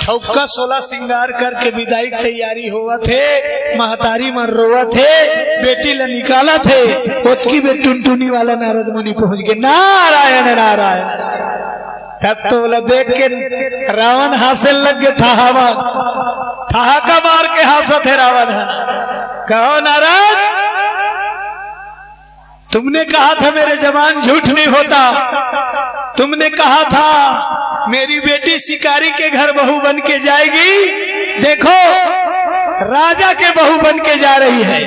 छौका 16 श्रृंगार करके विदाई की तैयारी हुआ थे। महतारी मन रोवा थे, बेटी ला निकाला थे। ओतकी में टुनटुनी वाला नारद मुनि पहुंच गए। नारायण नारायण। तब तो बोला देख के रावण हासे लग गए। ठहाका मार के हासा थे रावण। कहो नारद, तुमने कहा था मेरे जवान झूठ नहीं होता। तुमने कहा था मेरी बेटी शिकारी के घर बहू बन के जाएगी। देखो राजा के बहू बन के जा रही है।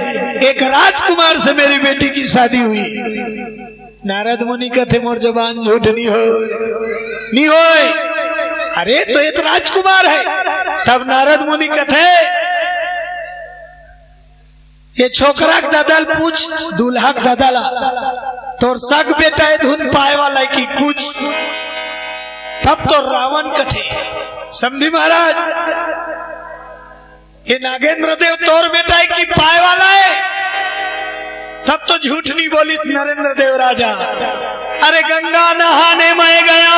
एक राजकुमार से मेरी बेटी की शादी हुई। नारद मुनि कहते मोर जवान झूठ नहीं हो। अरे तो एक राजकुमार है। तब नारद मुनि कहते ये छोकरा दादल पूछ दूल्हा दादला तोर सग बेटा धुन पाए वाला की पूछ। तब तो रावण कथे समझी महाराज ये नागेंद्र देव तोर बेटा की पाए वाला है। तब तो झूठ नहीं बोली नरेंद्र देव राजा। अरे गंगा नहाने मैं गया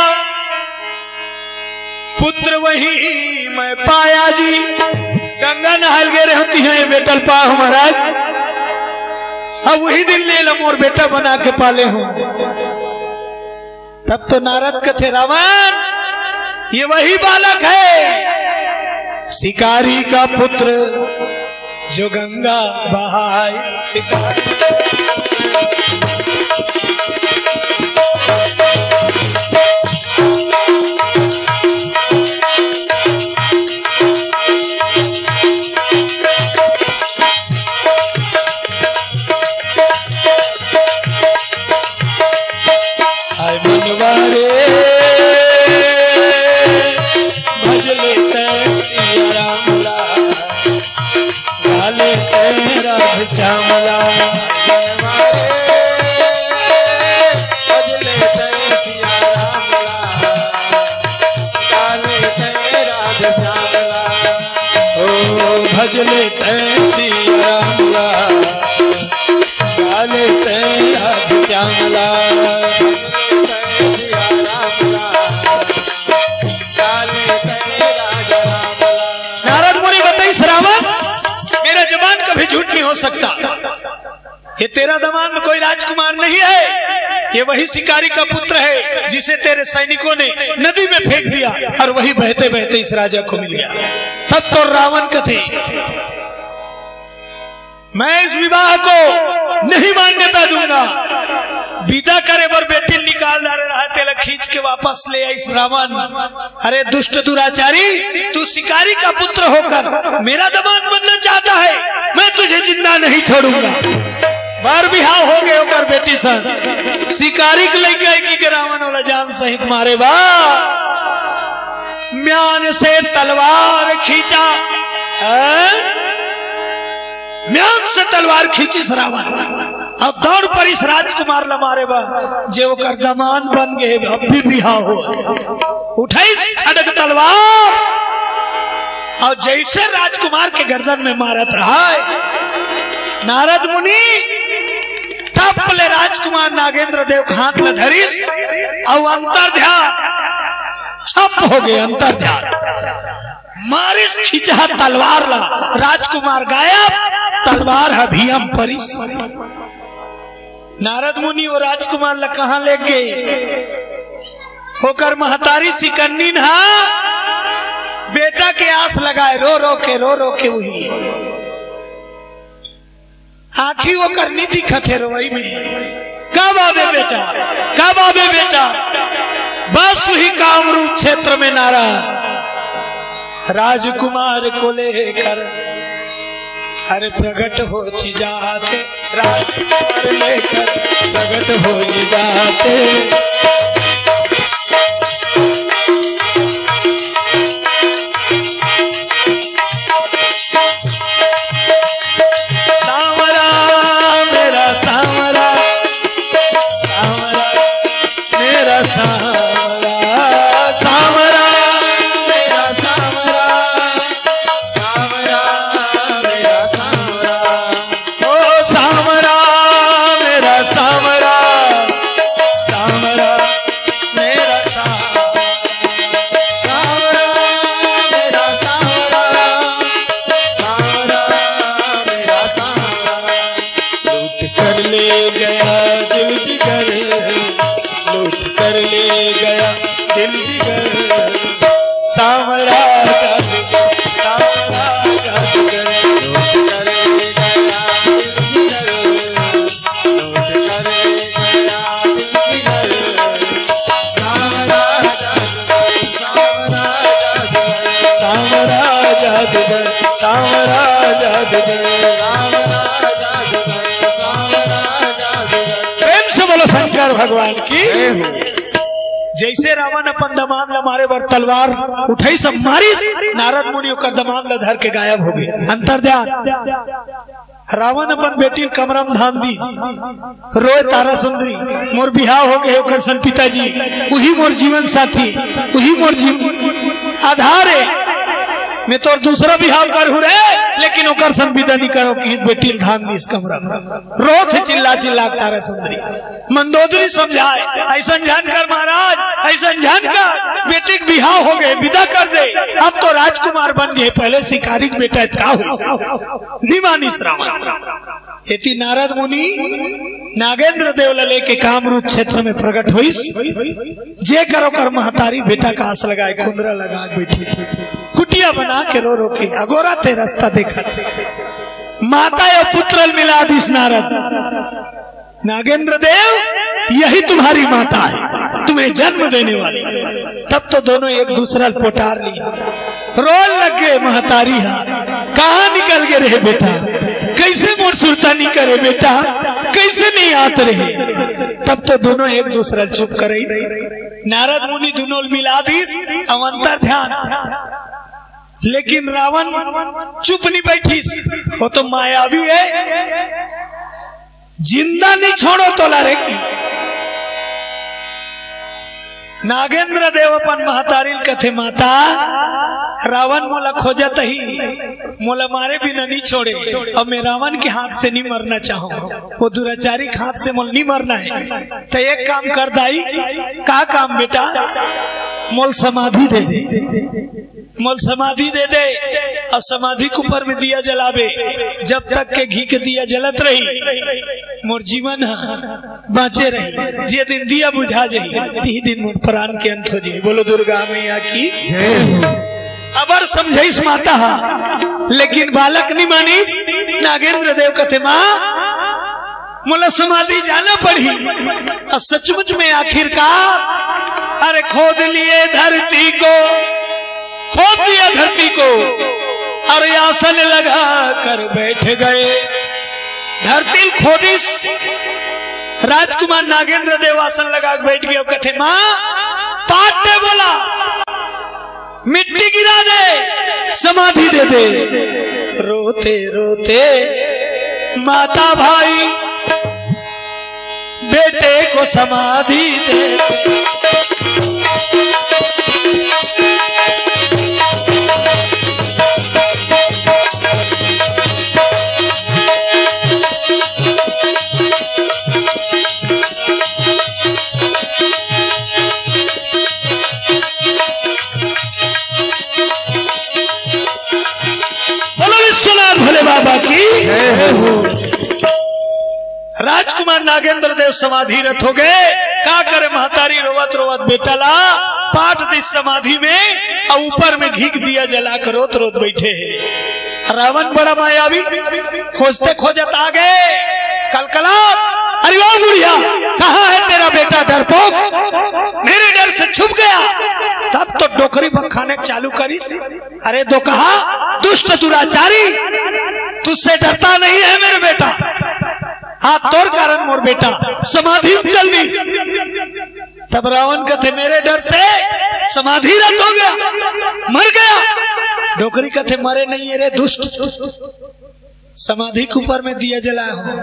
पुत्र वही मैं पाया जी। गंगा नहाल गए रहती है बेटल पा महाराज। अब वही दिन ले लो मोर बेटा बना के पाले हूं। तब तो नारद कथे रावण ये वही बालक है शिकारी का पुत्र जो गंगा बहाए। शिकारी भजले श्यामला लाले राधे श्यामला भजले श्यामला लाले राधे श्यामला। ओ भजले श्यामला लाले राधे श्यामला। नारद मुनि बताई श्रावण मेरा जवान कभी झूठ नहीं हो सकता। ये तेरा दमाद कोई राजकुमार नहीं है। ये वही शिकारी का पुत्र है जिसे तेरे सैनिकों ने नदी में फेंक दिया और वही बहते बहते इस राजा को मिल गया। तब तो रावण कथे मैं इस विवाह को नहीं मान्यता दूंगा। विदा करे बर बेटी निकाल डाले रहा तेला खींच के वापस ले आई रावण। अरे दुष्ट दुराचारी तू शिकारी का पुत्र होकर मेरा दमाद बनना चाहता है। मैं तुझे जिंदा नहीं छोड़ूंगा। बार बिहाव हो गए होकर बेटी सन शिकारी को लेके आई कि रावण वाला जान सहित मारे बा। म्यान से तलवार खींचा। म्यान से तलवार खींची रावण। अब दौड़ पर इस राजकुमार ला मारे बा जो कर दमान बन गए। अब भी बिहाव हो उठाई खड़ग तलवार और जैसे राजकुमार के गर्दन में मारत रहा है नारद मुनि तब ले राजकुमार नागेंद्र देव के हाथ में धरी और अंतर ध्यान छप हो गए। अंतर ध्यान मारे खींचा तलवार ला राजकुमार गायब। तलवार अभियम परिस। नारद मुनि वो राजकुमार ला कहां ले गए होकर महतारी सिकन्नी ना बेटा के आस लगाए रो रो के वही आखी वो करनी दिखत है रोई में। कब आवे बेटा बस वही कामरूप क्षेत्र में नारद राजकुमार को लेकर हर प्रकट हो जाते। राजकुमार लेकर प्रकट हो जाते। सावरा मेरा सावरा सावरा मेरा सावरा सावरा मेरा सावरा सावरा मेरा सावरा। ओ सावरा मेरा सावरा सावरा मेरा सावरा। दिल बिगड़ सावरा प्रेम से बोलो शंकर भगवान की। जैसे रावण अपन दमाद ला मारे बर तलवार उठाई सब मारिस, नारद मुनि ओकर दमाद ला धर के गायब हो गए। अंतर ध्यान, रावण अपन बेटी कमरम धाम दी रोए तारा सुंदरी, मोर बिहाव हो गए ओकर सन पिताजी, वही मोर जीवन साथी, वही मोर जीवन आधार है, मैं तो दूसरा बिहाव करू रे, लेकिन ओकर सन विदा नहीं करो कि बेटी धाम दी कमरम रोथ चिल्ला चिल्ला तारा सुंदरी। मंदोदरी समझाए ऐसा जानकर महाराज, ऐसा जानकर बेटी के बिहाव हो गए, विदा कर दे, अब तो राजकुमार बन गए, पहले शिकारी के बेटा का हो निमानी श्रावण। इति नारद मुनि नागेंद्र देव लेके कामरूप क्षेत्र में प्रकट हुई, जे करो कर महतारी बेटा का आस लगाए, कुंदरा लगा बैठी, कुटिया बना के रो रो के अगोरा थे रास्ता देखा थे, माता या पुत्र मिला दिस नारद, नागेंद्र देव यही तुम्हारी माता है, तुम्हें जन्म देने वाली। तब तो दोनों एक दूसरा पोटार ली, रोल लग गए महतारी, कहाँ निकल गए रहे बेटा, कैसे मोर सुरता नहीं करे बेटा, कैसे नहीं आते रहे। तब तो दोनों एक दूसरा चुप करे, नारद मुनि दोनों मिला दीस अवंतर ध्यान, लेकिन रावण चुप नहीं बैठी, वो तो मायावी है, जिंदा नहीं छोड़ो तो लारे। नागेंद्र देव अपन महतारिल कथे माता, रावण मोला खोजत ही, मोला मारे बिना नहीं छोड़े, अब मैं रावण के हाथ से नहीं मरना चाहूँ, वो दुराचारी के हाथ से मोल नहीं मरना है, तो एक काम कर दाई, का काम बेटा, मोल समाधि दे दे, मोल समाधि दे दे, और समाधि के ऊपर में दिया जलावे, जब तक के घी के दिया जलत रही मोर जीवन बाँचे रही, जे दिन दिया बुझा जाही ती दिन मोर प्राण के अंत हो जाए। बोलो दुर्गा मैया की। अबर समझाइस माता, लेकिन बालक नहीं मानिस। नागेंद्र देव कहते माँ मोला समाधि जाना पड़ी, और सचमुच में आखिरकार अरे खोद लिए धरती को, खोद दिया धरती को, और आसन लगा कर बैठ गए, धरती खोदिस। राजकुमार नागेंद्र देव आसन लगा बैठ गए, कथे माँ पाठ दे, बोला मिट्टी गिरा दे, समाधि दे दे। रोते रोते माता भाई बेटे को समाधि दे, बोलो विश्वनाथ भोले बाबा की। राजकुमार नागेंद्र देव समाधिरत हो गए, का करे महतारी रोवत रोवत बेटा ला पाठ दी समाधि में, और ऊपर में घी दिया जला कर रोत रोत बैठे है। रावण बड़ा मायावी, खोजते खोजत आ गए, कलकला, अरे वाह बुढ़िया, कहाँ है तेरा बेटा डरपोक, मेरे डर से छुप गया। तब तो डोकरी बखाने चालू करीस, अरे दो कहा दुष्ट दुराचारी, तुझसे डरता नहीं है मेरे बेटा, हाथ तोड़ कारण मोर बेटा समाधि चल दी। तब रावण कहते मेरे डर से समाधि रत हो गया, मर गया। डोकरी कहते मरे नहीं है रे दुष्ट, समाधि के ऊपर में दिया जला हो,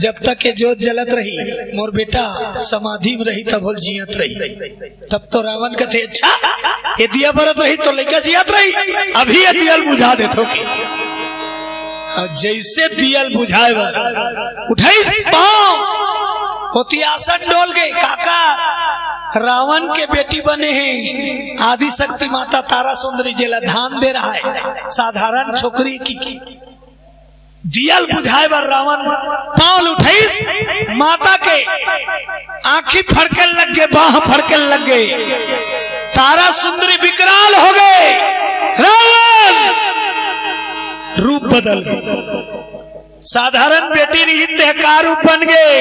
जब तक के जोत जलत रही मोर बेटा समाधि में रही तब होल जियत रही। तब तो रावण कहते अच्छा ये दिया बरत रही तो लड़का जियत रही, अभी ये दियल बुझा देते की। जैसे दियल बुझाए बर उठाई पाँव होती, आसन डोल गए। काका रावण के बेटी बने हैं आदि शक्ति माता तारा सुंदरी, जेला धान दे रहा है साधारण छोकरी की। दियल बुझाए बर रावण पांव उठाई, माता के आंखी फड़के लग गए, बाह फड़के लग गए। तारा सुंदरी विकराल हो गए, रावण रूप बदल गए, साधारण बेटी रही का रूप बन गए।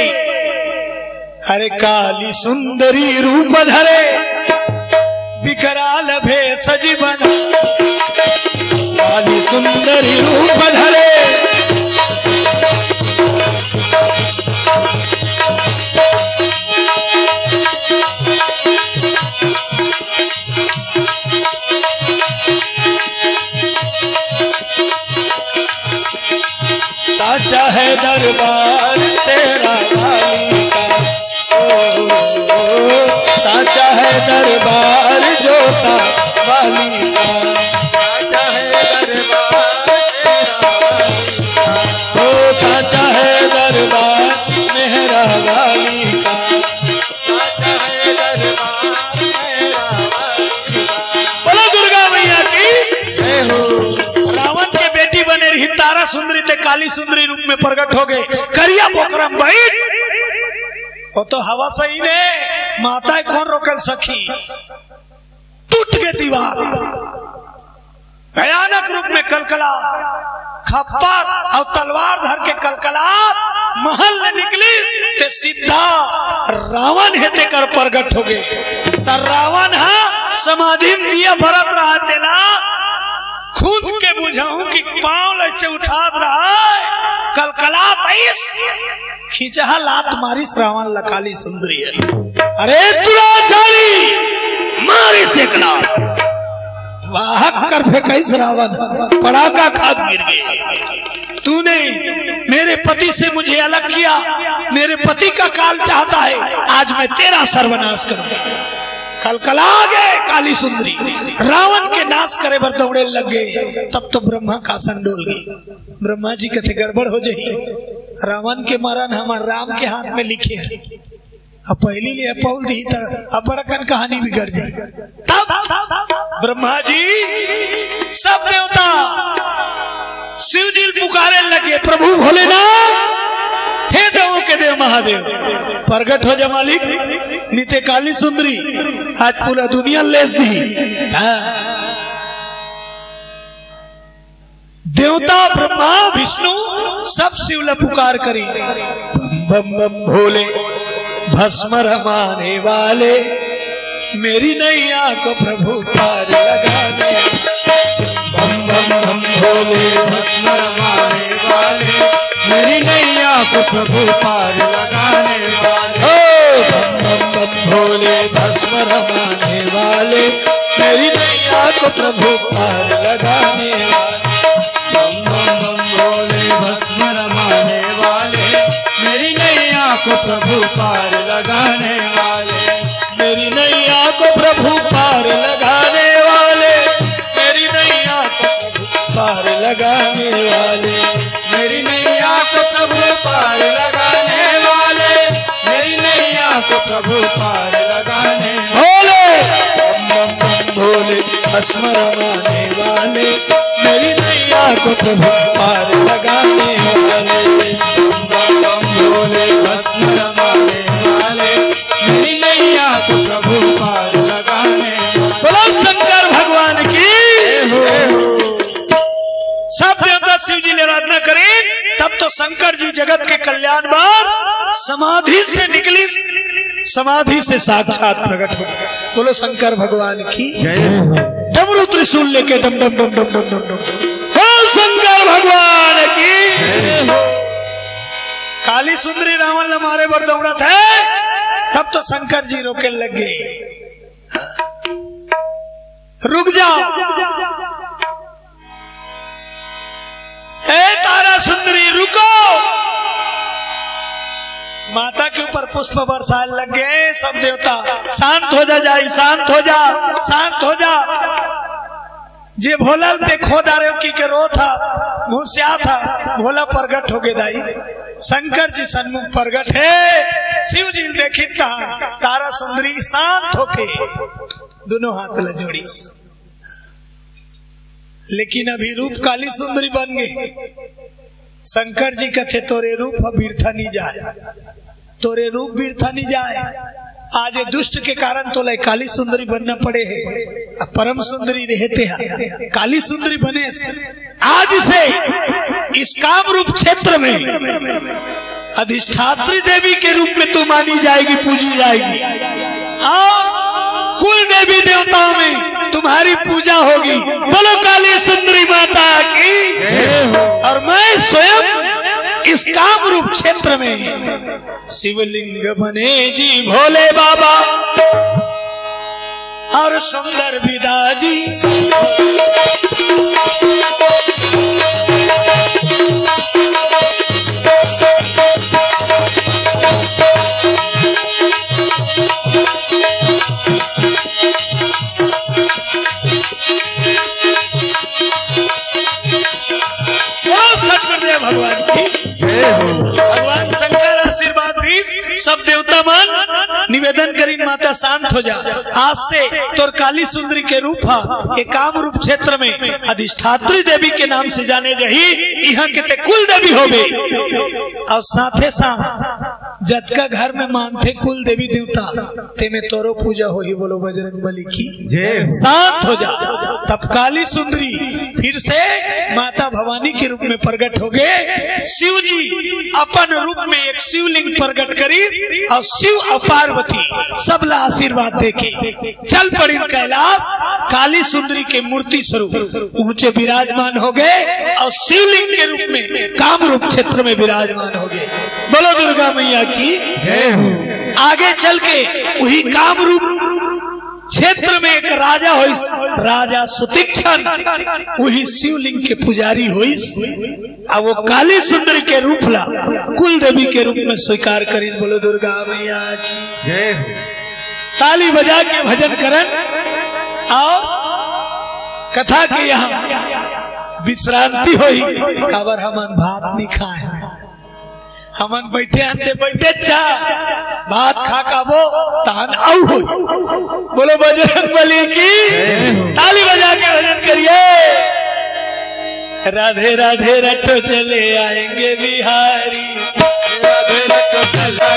अरे काली सुंदरी रूप धरे, विकराल भेष जीवन, काली सुंदरी रूप धरे। साचा है दरबार तेरा वाली का, साचा है दरबार जोता वाली का, साचा है दरबार तेरा वाली का, ओ साचा है दरबार मेहरा वाली का, साचा है दरबार मेहरा वाली का। बोलो दुर्गा मैया की जय हो। रावण के बेटी बने रही तारा सुंदरी ते काली सुंदरी रूप में प्रकट हो गए। करिया पोखरम बैठ, वो तो हवा सही ने माता कौन रोकल सखी, टूट के दीवार, भयानक रूप में कलकला, खप्पर और तलवार धर के कलकला महल में निकली ते सीधा रावण हेते कर प्रकट हो गए। तो रावण हा समाधि में दिया भरत रहा तेला, खुद के बुझाऊं कि पांव ऐसे उठा रहा है, कलकला तैस खींचा लात मारी, रावण लकाली सुंदरी है। अरे दुराचारी मारी सेकला, वाहक कर फेंकाइस रावण, पड़ाका खाक गिर गए। तूने मेरे पति से मुझे अलग किया, मेरे पति का काल चाहता है, आज मैं तेरा सर्वनाश करूंगा। कलकला गए काली सुंदरी, रावण के नाश करे बर दौड़े लग गए। तब तो ब्रह्मा का आसन डोल गई। ब्रह्मा जी कहते गड़बड़ हो जाए, रावण के मरण हमारे राम के हाथ में लिखे है, अब पहली लिए पौल दी था, अब बड़कन कहानी बिगड़ जाए। तब ब्रह्मा जी सब देवता शिव जी पुकारे लगे, प्रभु भोलेनाथ, हे देवों के देव महादेव प्रगट हो जा मालिक, नीचे काली सुंदरी आज पूरा दुनिया लेस दी। देवता ब्रह्मा विष्णु सब शिवला पुकार करी, बम बम बम भोले भस्म रमाने वाले, मेरी नैया को प्रभु पार लगाने। बम बम बम भोले भस्म रमाने वाले, मेरी नैया को प्रभु पार लगाने वाले। बम बम बम भोले भस्म रमाने वाले, मेरी नैया को प्रभु पार लगाने वाले। बम बम बम भोले भस्म रमाने वाले, मेरी नैया को प्रभु पार लगाने वाले, मेरी नैया को प्रभु पार लगाने वाले, मेरी नैया को प्रभु पार लगाने वाले, मेरी नैया को प्रभु पार लगाने वाले, मेरी नैया को प्रभु पार लगाने भोले। बम बम बम भोले भस्म रमाने वाले, मेरी नैया को प्रभु पार लगाने वाले। बम बम बम भोले भस्म रमाने वाले, मेरी नैया को प्रभु पार लगाने वाले। बोलो शंकर भगवान की। सब देवता शिव जी ने आराधना करें, तब तो शंकर जी जगत के कल्याण बार समाधि से निकली, समाधि से साक्षात प्रकट हो। बोलो शंकर भगवान की जय। डमरू त्रिशूल लेके डम डम डम डम डम डम डम, ओ शंकर भगवान की जय। काली सुंदरी रावण ने मारे बर दौड़ा था, तब तो शंकर जी रोके लग गए, रुक जाओ, ए तारा सुंदरी रुको। माता के ऊपर पुष्प बरसाने लग गए सब देवता, शांत हो जा जाई, शांत हो जा, शांत हो जा। जे भोला ते खोदा रे की के रो था, घुसिया था, भोला प्रगट हो गए दाई, शंकर जी सन्मुख प्रगट है। शिव जी देखी तारा सुंदरी शांत होके दोनों हाथ ल जोड़ी, लेकिन अभी रूप काली सुंदरी बन गई। शंकर जी कहते तोरे रूप बिरथा नहीं जाए, तोरे रूप बिरथा नहीं जाए, आज दुष्ट के कारण तो लय काली सुंदरी बनना पड़े है, परम सुंदरी रहते हैं काली सुंदरी बने। आज से इस काम रूप क्षेत्र में अधिष्ठात्री देवी के रूप में तू मानी जाएगी, पूजी जाएगी और कुल देवी देवताओं में तुम्हारी पूजा होगी। बोलो काली सुंदरी माता की। और मैं स्वयं इस काम रूप क्षेत्र में शिवलिंग बने जी भोले बाबा और सुंदर विदा जी। भगवान की भगवान शंकर आशीर्वाद दी। सब देवता मान निवेदन करी माता शांत हो जा। आज से तोर काली सुंदरी के रूप ये काम रूप क्षेत्र में अधिष्ठात्री देवी के नाम से जाने जही। यहाँ के ते कुल देवी हो गई और साथे साथ जतका घर में मानते कुल देवी देवता ते में तोरो पूजा हो ही। बोलो बजरंग बली की जय। शांत हो जा। तब काली सुंदरी फिर से माता भवानी के रूप में प्रकट हो गए। शिव जी अपन रूप में एक शिवलिंग प्रकट करी और शिव और पार्वती सबला आशीर्वाद देके चल पड़ी कैलाश। काली सुंदरी के मूर्ति स्वरूप ऊंचे विराजमान हो गए और शिवलिंग के रूप में काम रूप क्षेत्र में विराजमान हो गए। बोलो दुर्गा मैया की जय हो। आगे चल के वही काम रूप क्षेत्र में एक राजा हुई, राजा सुतीक्षण वही शिवलिंग के पुजारी हुई और वो काली सुंदरी के रूप ला कुल देवी के रूप में स्वीकार करी। बोलो दुर्गा मैया की जय। ताली बजा के भजन करन और कथा के यहाँ विश्रांति हुई। काबर हमन भात नहीं खाए, हमन बैठे आते बैठे चा भात खा काबो तान आउ हो। बोलो बजरंग बली की। ताली बजा के भजन करिए। राधे राधे रटो चले आएंगे बिहारी, राधे रटो चले,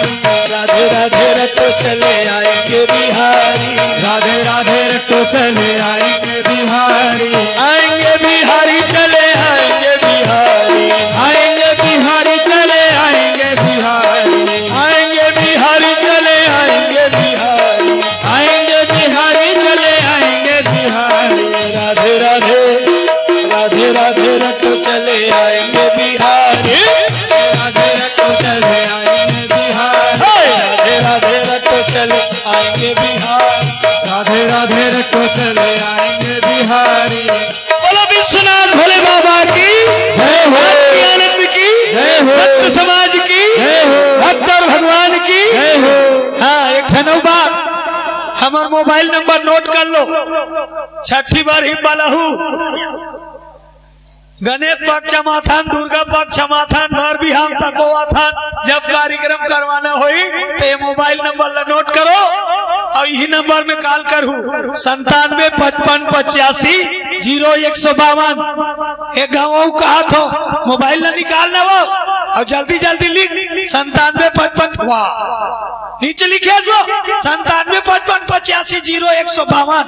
राधे राधे रटो चले आएंगे बिहारी, राधे राधे रटो चले आएंगे बिहारी। आएंगे बिहारी चले आएंगे बिहारी, आएंगे बिहारी चले आएंगे बिहारी, आएंगे बिहारी चले आएंगे बिहारी, आएंगे बिहारी चले आएंगे बिहारी। राधे राधे राधे राधे रटो चले आएंगे बिहारी, राधे रटो चले आएंगे बिहारी, राधे राधे रटो चले आएंगे बिहारी, राधे राधे रटो चले आएंगे बिहारी। बोलो विश्वनाथ भोले बाबा की जय हो, आनंद की जय हो, सत्य समाज की जय हो, भक्त और भगवान की जय हो। हाँ, एक ठनौ बात हमार मोबाइल नंबर नोट कर लो। छठी बार ही वाला हूँ। गणेश पक्ष माथान, दुर्गा पक्ष माथान, भर भी हम तकोवा थान जब कार्यक्रम करवाना होई तो ये मोबाइल नंबर ला नोट करो और यही नंबर में कॉल करूँ 97 55 85 0152। एक गाँव कहा थो मोबाइल ला निकालना वो और जल्दी जल्दी लिख 97 55 वाह नीचे लिखे जो 97 55 85 0152,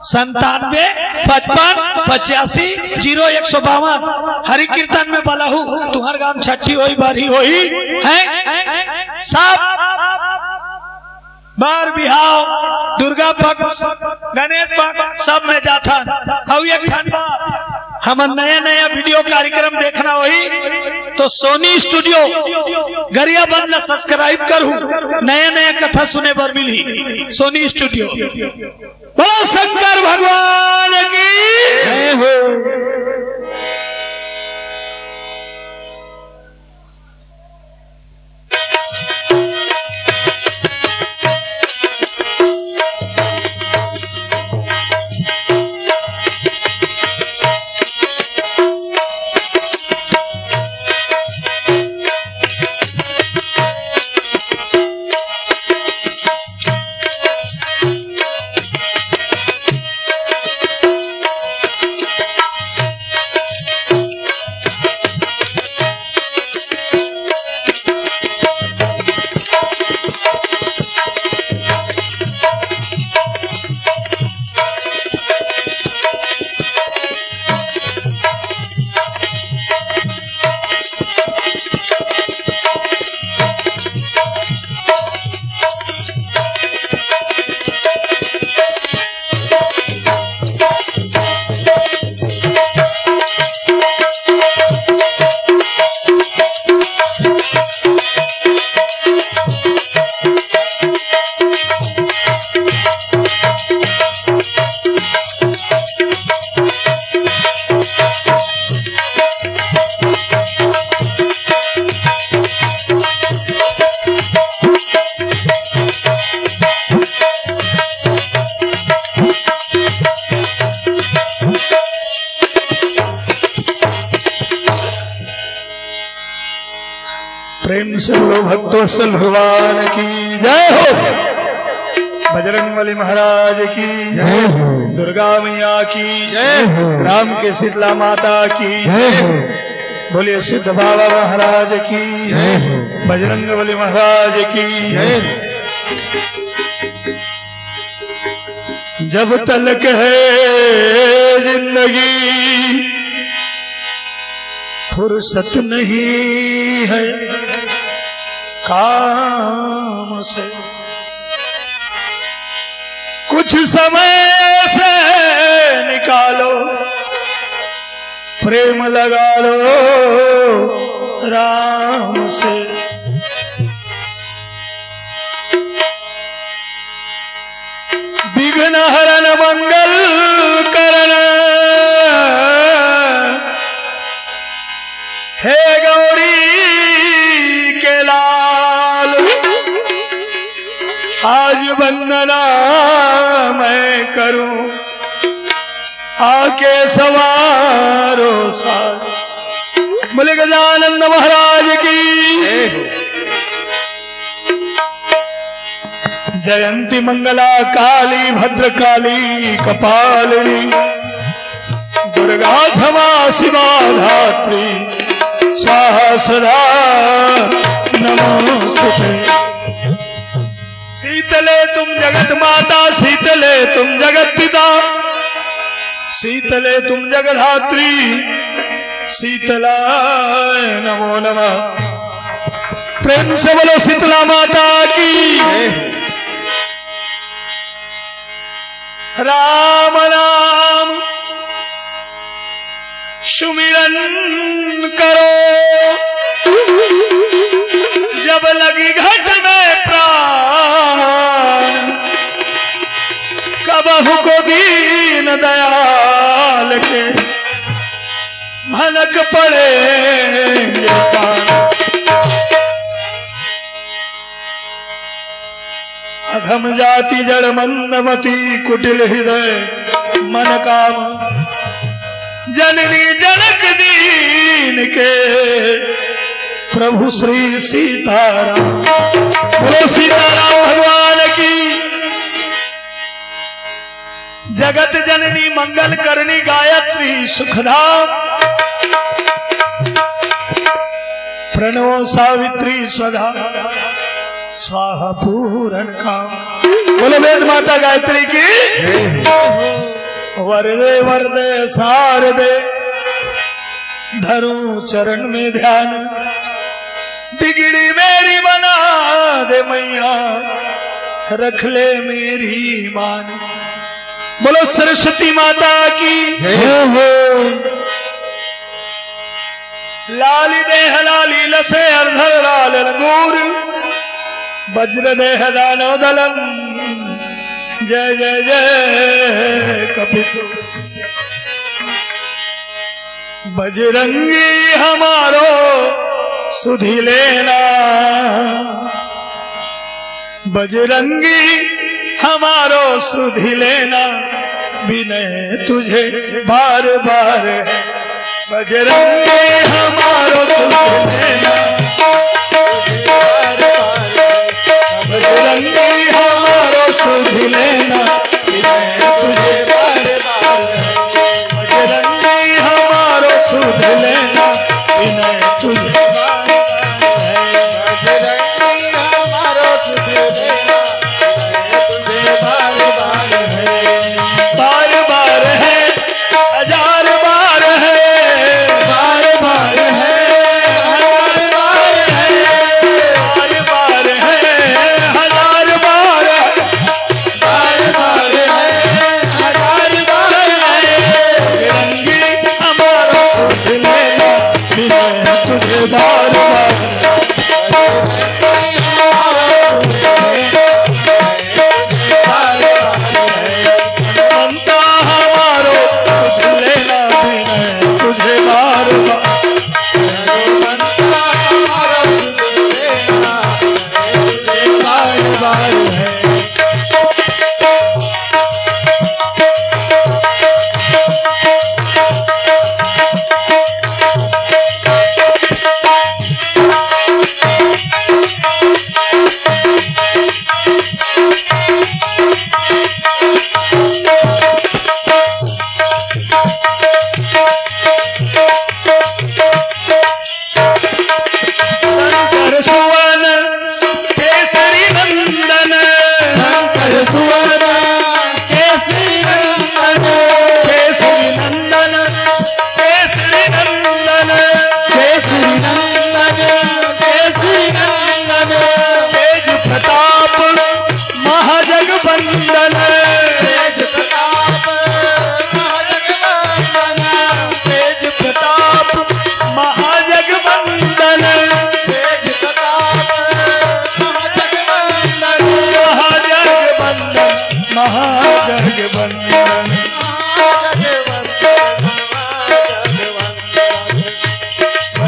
97 55 85 0152। हरि कीर्तन में बोला हूँ तुम्हारे गांव छठी होई बारी होई है सब बार बिहाव दुर्गा पक्ष गणेश पक्ष सब में जाता। और एक ठन बात हम नया नया वीडियो कार्यक्रम देखना होई तो सोनी स्टूडियो गरिया बंद सब्सक्राइब करूँ। नया नया कथा सुने पर मिली सोनी स्टूडियो। बोलो शंकर भगवान की जय हो। प्रेम से बोलो भक्तवत्सल भगवान की जय हो। बजरंगबली महाराज की जय हो। दुर्गा मैया की जय हो। राम के शीतला माता की जय हो। बोलिए सिद्ध बाबा महाराज की जय हो। बजरंगबली महाराज की जय हो। जब तलक है जिंदगी फुर्सत नहीं है काम से, कुछ समय से निकालो प्रेम लगा लो राम से। विघ्न हरण मंगल करण हे गौरी के लाल, आज वंदना मैं करूं आके सवारो साथ। बोले गजानंद महाराज की जयंती मंगला काली भद्रकाली कपालिनी दुर्गा क्षमा शिवा धात्री स्वाहा सदा नमोस्तुते। शीतले तुम जगत माता, शीतले तुम जगत पिता, शीतले तुम जगधात्री, शीतलाय नमो नमः। प्रेम से बोलो शीतला माता की। राम नाम सुमिरन करो, जब लगी घट में प्राण, कबहु को दीन दयाल के भनक पड़ेंगे कान। अधम जाति जड़ मंदमती कुटिल हृदय मन काम, जननी जनक दीन के प्रभु श्री सीताराम। बोलो सीताराम भगवान की। जगत जननी मंगल करनी गायत्री सुखधाम, प्रणव सावित्री स्वधा स्वाहा पूरण काम। बोलो वेद माता गायत्री की। वरदे वरदे सारदे धरूं चरण में ध्यान, बिगड़ी मेरी बना दे मैया रख ले मेरी मान। बोलो सरस्वती माता की। लाली देह लाली लसे अर्धर लाल अंगूर, वज्र देह दानव दलम जय जय जय कपिसुर। बजरंगी हमारो सुधि लेना, बजरंगी हमारो सुधि लेना, विनय तुझे बार बार है। बजरंगी हमारो सुधि लेना, बजरंगी हमारो सुधि लेना, विनय तुझे बार बार है। बजरंगी हमारो सुधि लेना, विनय तुझे बार बार है। बजरंगी हमारो सुधि लेना, विनय तुझे बार बार है। बार बार है, हजार बार है, बार बार है, हजार बार है, बार बार है, हजार बार है, बार बार है, हजार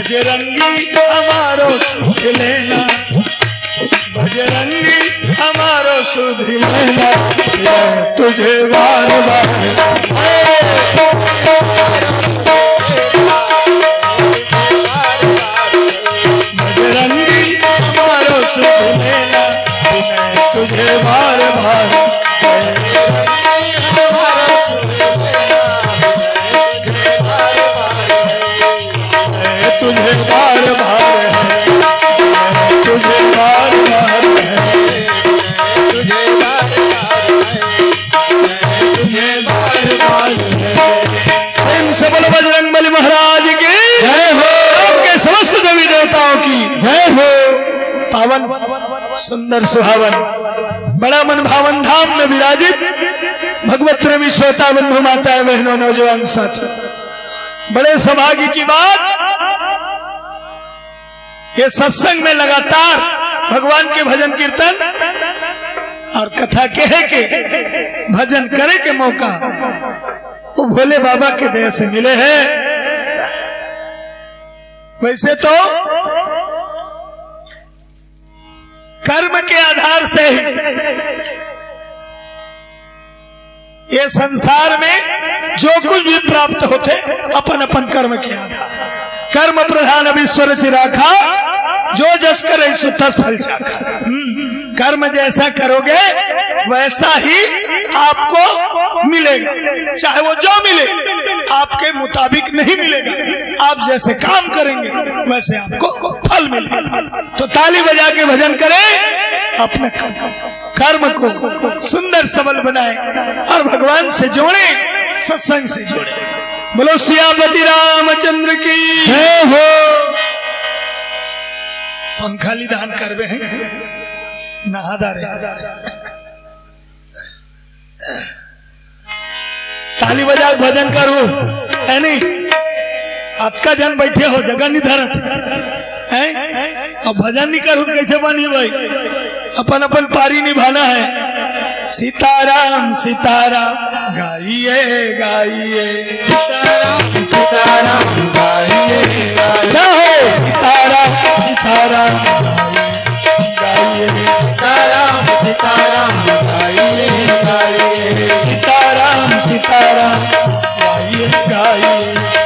बजरंगी हमारो सुध लेना, बजरंगी हमारो सुध लेना, तुझे बार बार बजरंगी हमारो सुध लेना, तुझे बार बार तुझे बार बार तुझे बार बार तुझे बार तुझे बार बार सबल बजरंग बली महाराज की जय हो, आपके समस्त देवी देवताओं की जय हो। पावन सुंदर सुहावन बड़ा मन भावन धाम में विराजित भगवत प्रेमी श्रोता बंधु माताएं बहनों नौजवान साथी, बड़े सौभाग्य की बात ये सत्संग में लगातार भगवान के भजन कीर्तन और कथा कहे के भजन करे के मौका वो भोले बाबा के दया से मिले हैं। वैसे तो कर्म के आधार से ही ये संसार में जो कुछ भी प्राप्त होते अपन अपन कर्म के आधार, कर्म प्रधान अभीश्वर चिराखा, जो जस करे सो तस फल चाखा। कर्म जैसा करोगे वैसा ही आपको मिलेगा, चाहे वो जो मिले आपके मुताबिक नहीं मिलेगा। आप जैसे काम करेंगे वैसे आपको फल मिलेगा। तो ताली बजा के भजन करें, अपने कर्म को सुंदर सबल बनाए और भगवान से जोड़े, सत्संग से जोड़े। बोलो सियापति रामचंद्र की जय हो। पंखाली दान करवे हैं नहादारे ताली बजा भजन करो है नहीं। आपका जन बैठे हो जगह नहीं धरत है, अब भजन नहीं करूँ कैसे बनी भाई, अपन अपन पारी निभाना है। सीताराम सीताराम गाइए गाइए, सीताराम सीताराम गाइए गाइए, सीताराम सीताराम गाइए, सीताराम सीताराम गाइए गाइए, सीताराम सीताराम गाइए गाइए,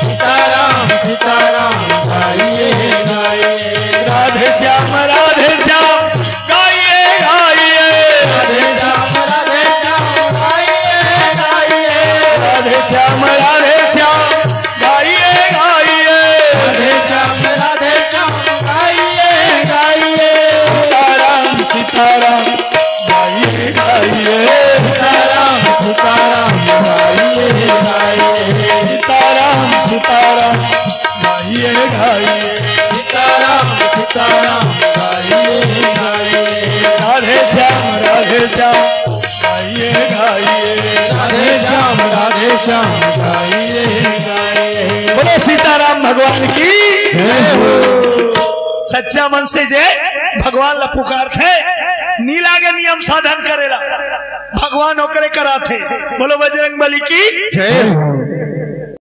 सीताराम सीताराम गाइए गाइए, राधे श्याम गाइए गाइए, राधे श्याम गाइए गाइए, राधे श्याम गाइए गाइए, राधे श्याम गाइए गाइए, सीताराम सीताराम गाइए गाइए, सीताराम सीताराम गाइए गाइए, सीताराम सीताराम गाइए गाइए, सीताराम सीताराम गाइए गाइए, राधे श्याम गाइए गाइए, राधे श्याम गाइए गाइए। बोलो सीताराम भगवान की जय हो। सच्चा मन से जय भगवान ला पुकार थे, नीला के नियम साधन करेला भगवान ओकरे कराथे। बोलो बजरंग बली की जय हो।